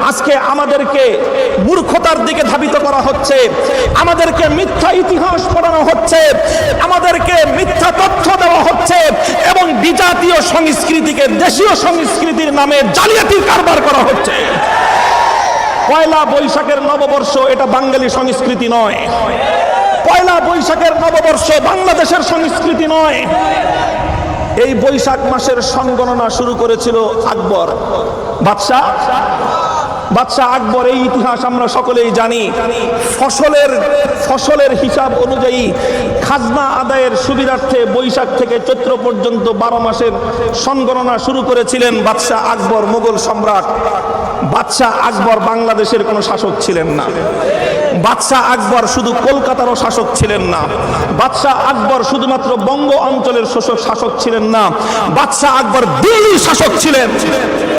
আজকে আমাদেরকে মূর্খতার দিকে ধাবিত করা হচ্ছে, আমাদেরকে মিথ্যা ইতিহাস পড়ানো হচ্ছে, আমাদেরকে মিথ্যা তথ্য দেওয়া হচ্ছে এবং বিজাতীয় সংস্কৃতিকে দেশীয় সংস্কৃতির নামে জালিয়াতির কারবার করা হচ্ছে। পয়লা বৈশাখের নববর্ষ এটা বাঙালি সংস্কৃতি নয়। পয়লা বৈশাখের নববর্ষ বাংলাদেশের সংস্কৃতি নয়। এই বৈশাখ মাসের সনগণনা শুরু করেছিল আকবর বাদশাহ আকবর। এই ইতিহাস আমরা সকলেই জানি। ফসলের হিসাব অনুযায়ী খাজনা আদায়ের সুবিধার্থে বৈশাখ থেকে চৈত্র পর্যন্ত 12 মাসের সনগণনা শুরু করেছিলেন বাদশাহ আকবর, মোগল সম্রাট। বাদশাহ আকবর বাংলাদেশের কোনো শাসক ছিলেন না। বাদশাহ আকবর শুধু কলকাতারও শাসক ছিলেন না। বাদশাহ আকবর শুধুমাত্র বঙ্গ অঞ্চলের শাসক ছিলেন না। বাদশাহ আকবর দিল্লির শাসক ছিলেন।